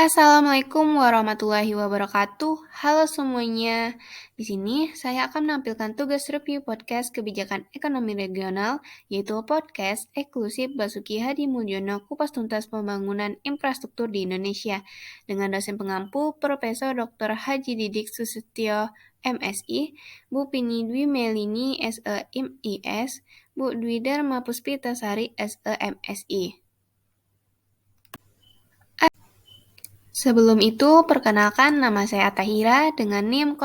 Assalamualaikum warahmatullahi wabarakatuh. Halo semuanya. Di sini saya akan menampilkan tugas review podcast kebijakan ekonomi regional, yaitu podcast eksklusif Basuki Hadi Mulyono Kupas Tuntas Pembangunan Infrastruktur di Indonesia, dengan dosen pengampu Profesor Dr. Haji Didik Susutyo MSI, Bu Pini Dwi Melini SEMIS, Bu Dwi Dharma Puspitasari SEMSI. Sebelum itu, perkenalkan nama saya Atahira dengan NIM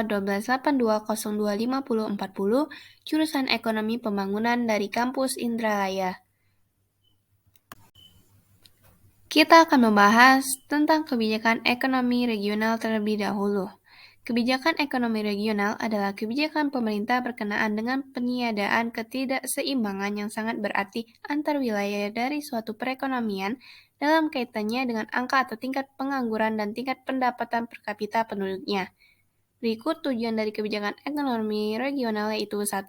0102-1282-025040, jurusan Ekonomi Pembangunan dari Kampus Indralaya. Kita akan membahas tentang kebijakan ekonomi regional terlebih dahulu. Kebijakan ekonomi regional adalah kebijakan pemerintah berkenaan dengan peniadaan ketidakseimbangan yang sangat berarti antar wilayah dari suatu perekonomian dalam kaitannya dengan angka atau tingkat pengangguran dan tingkat pendapatan per kapita penduduknya. Berikut tujuan dari kebijakan ekonomi regional yaitu 1.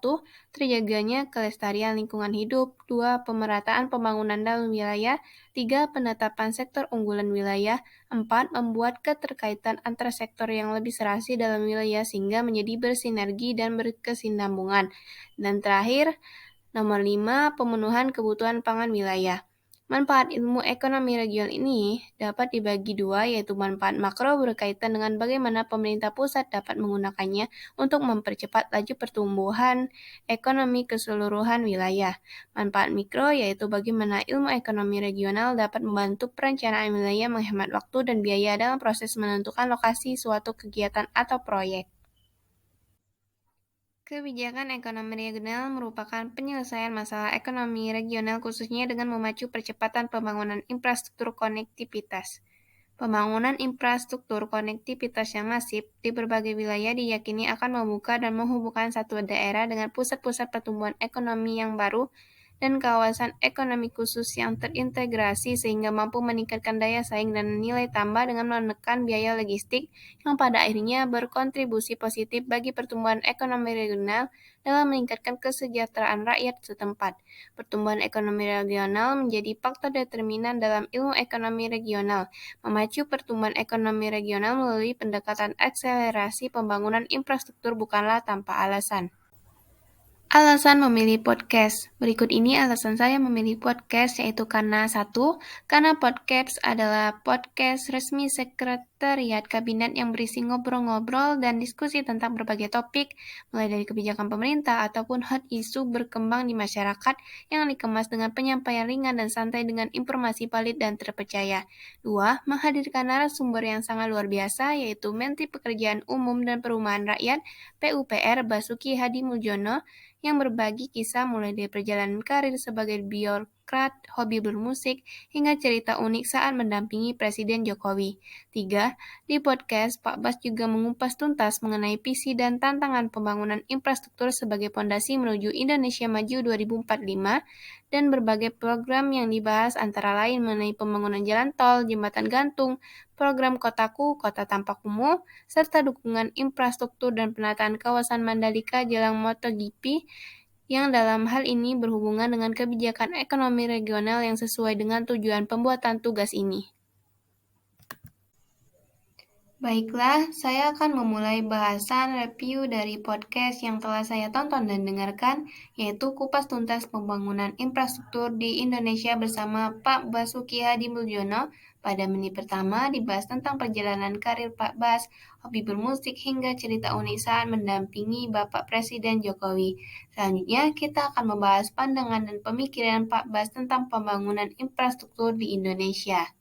Terjaganya kelestarian lingkungan hidup, 2. Pemerataan pembangunan dalam wilayah, 3. Penetapan sektor unggulan wilayah, 4. Membuat keterkaitan antar sektor yang lebih serasi dalam wilayah sehingga menjadi bersinergi dan berkesinambungan. Dan terakhir, nomor 5. Pemenuhan kebutuhan pangan wilayah. Manfaat ilmu ekonomi regional ini dapat dibagi dua, yaitu manfaat makro berkaitan dengan bagaimana pemerintah pusat dapat menggunakannya untuk mempercepat laju pertumbuhan ekonomi keseluruhan wilayah. Manfaat mikro yaitu bagaimana ilmu ekonomi regional dapat membantu perencanaan wilayah menghemat waktu dan biaya dalam proses menentukan lokasi suatu kegiatan atau proyek. Kebijakan ekonomi regional merupakan penyelesaian masalah ekonomi regional khususnya dengan memacu percepatan pembangunan infrastruktur konektivitas. Pembangunan infrastruktur konektivitas yang masif di berbagai wilayah diyakini akan membuka dan menghubungkan satu daerah dengan pusat-pusat pertumbuhan ekonomi yang baru dan kawasan ekonomi khusus yang terintegrasi sehingga mampu meningkatkan daya saing dan nilai tambah dengan menekan biaya logistik yang pada akhirnya berkontribusi positif bagi pertumbuhan ekonomi regional dalam meningkatkan kesejahteraan rakyat setempat. Pertumbuhan ekonomi regional menjadi faktor determinan dalam ilmu ekonomi regional, memacu pertumbuhan ekonomi regional melalui pendekatan akselerasi pembangunan infrastruktur bukanlah tanpa alasan. Alasan memilih podcast. Berikut ini alasan saya memilih podcast, yaitu karena 1. Karena podcast adalah podcast resmi Sekretariat Kabinet yang berisi ngobrol-ngobrol dan diskusi tentang berbagai topik, mulai dari kebijakan pemerintah ataupun hot isu berkembang di masyarakat yang dikemas dengan penyampaian ringan dan santai dengan informasi valid dan terpercaya. 2. Menghadirkan narasumber yang sangat luar biasa, yaitu Menteri Pekerjaan Umum dan Perumahan Rakyat PUPR Basuki Hadi Mulyono, yang berbagi kisah mulai dari perjalanan karir sebagai birokrat, hobi bermusik, hingga cerita unik saat mendampingi Presiden Jokowi. 3. Di podcast, Pak Bas juga mengupas tuntas mengenai visi dan tantangan pembangunan infrastruktur sebagai fondasi menuju Indonesia Maju 2045 dan berbagai program yang dibahas antara lain mengenai pembangunan jalan tol, jembatan gantung, program Kotaku, Kota Tanpa Kumuh, serta dukungan infrastruktur dan penataan kawasan Mandalika jelang MotoGP yang dalam hal ini berhubungan dengan kebijakan ekonomi regional yang sesuai dengan tujuan pembuatan tugas ini. Baiklah, saya akan memulai bahasan review dari podcast yang telah saya tonton dan dengarkan, yaitu Kupas Tuntas Pembangunan Infrastruktur di Indonesia bersama Pak Basuki Hadi Mulyono. Pada menit pertama dibahas tentang perjalanan karir Pak Bas, hobi bermusik, hingga cerita unik saat mendampingi Bapak Presiden Jokowi. Selanjutnya, kita akan membahas pandangan dan pemikiran Pak Bas tentang pembangunan infrastruktur di Indonesia.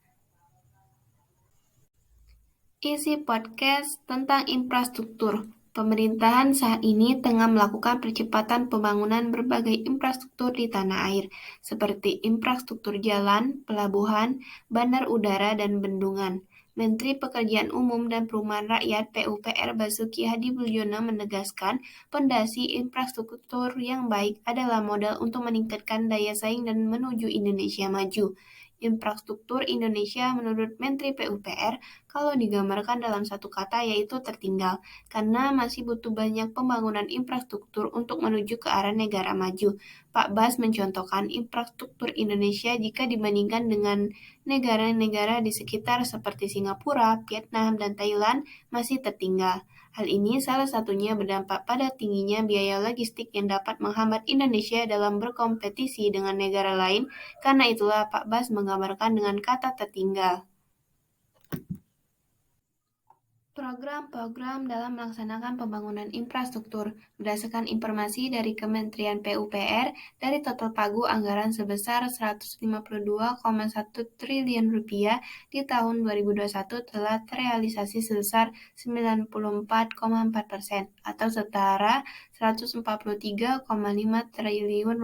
Isi podcast tentang infrastruktur. Pemerintahan saat ini tengah melakukan percepatan pembangunan berbagai infrastruktur di tanah air, seperti infrastruktur jalan, pelabuhan, bandar udara, dan bendungan. Menteri Pekerjaan Umum dan Perumahan Rakyat PUPR Basuki Hadi Mulyono menegaskan, pondasi infrastruktur yang baik adalah modal untuk meningkatkan daya saing dan menuju Indonesia maju. Infrastruktur Indonesia menurut Menteri PUPR kalau digambarkan dalam satu kata yaitu tertinggal, karena masih butuh banyak pembangunan infrastruktur untuk menuju ke arah negara maju. Pak Bas mencontohkan infrastruktur Indonesia jika dibandingkan dengan negara-negara di sekitar seperti Singapura, Vietnam, dan Thailand masih tertinggal. Hal ini salah satunya berdampak pada tingginya biaya logistik yang dapat menghambat Indonesia dalam berkompetisi dengan negara lain. Karena itulah Pak Bas menggambarkan dengan kata tertinggal. Program-program dalam melaksanakan pembangunan infrastruktur. Berdasarkan informasi dari Kementerian PUPR, dari total pagu anggaran sebesar Rp152,1 triliun di tahun 2021 telah terrealisasi sebesar 94,4% atau setara Rp143,5 triliun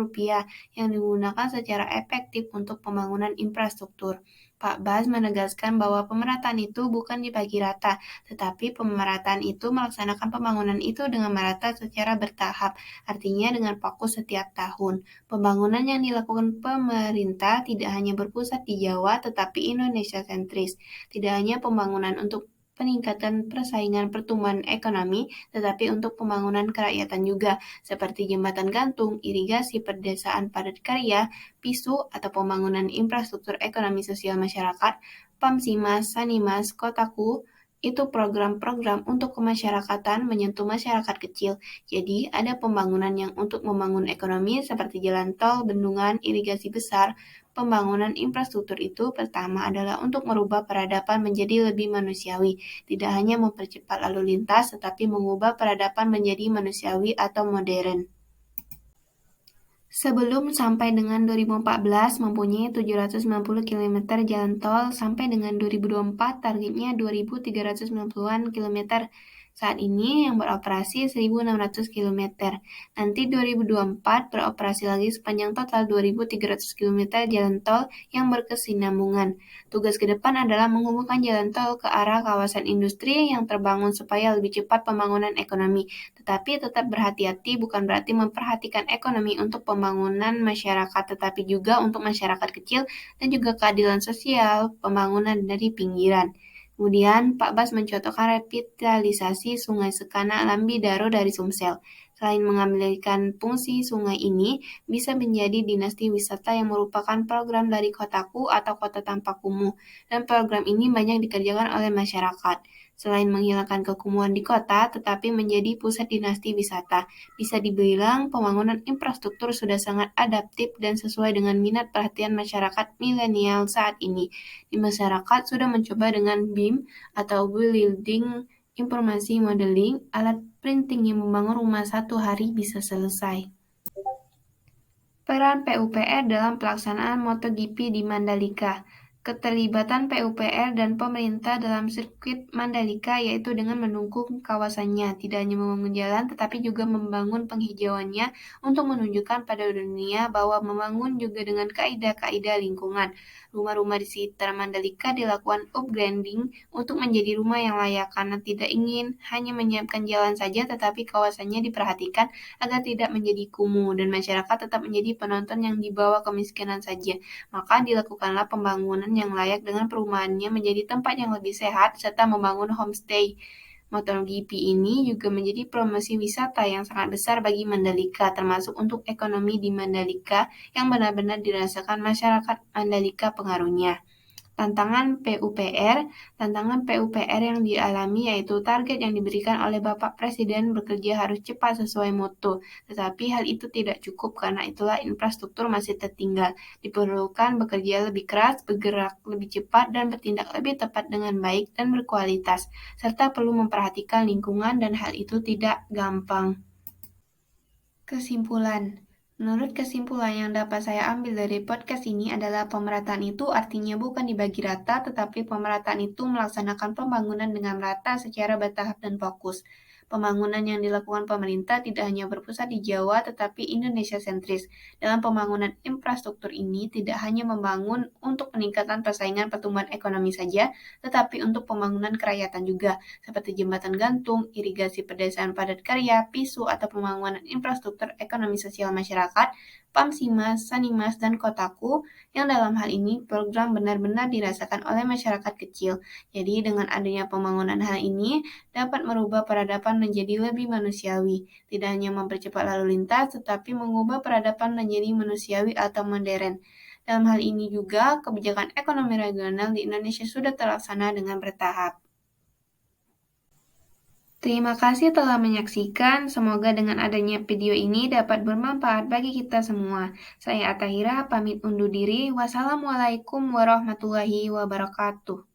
yang digunakan secara efektif untuk pembangunan infrastruktur. Pak Bas menegaskan bahwa pemerataan itu bukan dibagi rata, tetapi pemerataan itu melaksanakan pembangunan itu dengan merata secara bertahap, artinya dengan fokus setiap tahun. Pembangunan yang dilakukan pemerintah tidak hanya berpusat di Jawa, tetapi Indonesia sentris. Tidak hanya pembangunan untuk peningkatan persaingan pertumbuhan ekonomi, tetapi untuk pembangunan kerakyatan juga, seperti jembatan gantung, irigasi pedesaan padat karya, PISU atau pembangunan infrastruktur ekonomi sosial masyarakat, Pamsimas, Sanimas, Kotaku, itu program-program untuk kemasyarakatan menyentuh masyarakat kecil. Jadi, ada pembangunan yang untuk membangun ekonomi seperti jalan tol, bendungan, irigasi besar. Pembangunan infrastruktur itu pertama adalah untuk merubah peradaban menjadi lebih manusiawi. Tidak hanya mempercepat lalu lintas, tetapi mengubah peradaban menjadi manusiawi atau modern. Sebelum sampai dengan 2014 mempunyai 790 km jalan tol, sampai dengan 2024 targetnya 2.390-an km. Saat ini yang beroperasi 1.600 km. Nanti 2024 beroperasi lagi sepanjang total 2.300 km jalan tol yang berkesinambungan. Tugas ke depan adalah menghubungkan jalan tol ke arah kawasan industri yang terbangun supaya lebih cepat pembangunan ekonomi. Tetapi tetap berhati-hati bukan berarti memperhatikan ekonomi untuk pembangunan masyarakat, tetapi juga untuk masyarakat kecil dan juga keadilan sosial pembangunan dari pinggiran. Kemudian, Pak Bas mencontohkan revitalisasi Sungai Sekana Lambidaro dari Sumsel. Selain mengambilkan fungsi sungai ini, bisa menjadi dinasti wisata yang merupakan program dari Kotaku atau Kota Tanpa Kumuh, dan program ini banyak dikerjakan oleh masyarakat. Selain menghilangkan kekumuhan di kota, tetapi menjadi pusat dinasti wisata. Bisa dibilang pembangunan infrastruktur sudah sangat adaptif dan sesuai dengan minat perhatian masyarakat milenial saat ini. Di masyarakat sudah mencoba dengan BIM atau Building Informasi Modeling, alat printing yang membangun rumah satu hari bisa selesai. Peran PUPR dalam pelaksanaan MotoGP di Mandalika. Keterlibatan PUPR dan pemerintah dalam sirkuit Mandalika yaitu dengan mendukung kawasannya, tidak hanya membangun jalan tetapi juga membangun penghijauannya untuk menunjukkan pada dunia bahwa membangun juga dengan kaidah-kaidah lingkungan. Rumah-rumah di sekitar Mandalika dilakukan upgrading untuk menjadi rumah yang layak karena tidak ingin hanya menyiapkan jalan saja tetapi kawasannya diperhatikan agar tidak menjadi kumuh dan masyarakat tetap menjadi penonton yang dibawa kemiskinan saja. Maka dilakukanlah pembangunan yang layak dengan perumahannya menjadi tempat yang lebih sehat serta membangun homestay. MotoGP ini juga menjadi promosi wisata yang sangat besar bagi Mandalika, termasuk untuk ekonomi di Mandalika yang benar-benar dirasakan masyarakat Mandalika pengaruhnya. Tantangan PUPR yang dialami yaitu target yang diberikan oleh Bapak Presiden bekerja harus cepat sesuai moto, tetapi hal itu tidak cukup karena itulah infrastruktur masih tertinggal. Diperlukan bekerja lebih keras, bergerak lebih cepat, dan bertindak lebih tepat dengan baik dan berkualitas, serta perlu memperhatikan lingkungan dan hal itu tidak gampang. Kesimpulan. Menurut kesimpulan yang dapat saya ambil dari podcast ini adalah pemerataan itu artinya bukan dibagi rata, tetapi pemerataan itu melaksanakan pembangunan dengan rata secara bertahap dan fokus. Pembangunan yang dilakukan pemerintah tidak hanya berpusat di Jawa, tetapi Indonesia sentris. Dalam pembangunan infrastruktur ini tidak hanya membangun untuk peningkatan persaingan pertumbuhan ekonomi saja, tetapi untuk pembangunan kerakyatan juga, seperti jembatan gantung, irigasi pedesaan padat karya, PISU atau pembangunan infrastruktur ekonomi sosial masyarakat, Pamsimas, Sanimas, dan Kotaku, yang dalam hal ini program benar-benar dirasakan oleh masyarakat kecil. Jadi dengan adanya pembangunan hal ini dapat merubah peradaban menjadi lebih manusiawi, tidak hanya mempercepat lalu lintas, tetapi mengubah peradaban menjadi manusiawi atau modern. Dalam hal ini juga, kebijakan ekonomi regional di Indonesia sudah terlaksana dengan bertahap. Terima kasih telah menyaksikan. Semoga dengan adanya video ini dapat bermanfaat bagi kita semua. Saya Atahira pamit undur diri. Wassalamualaikum warahmatullahi wabarakatuh.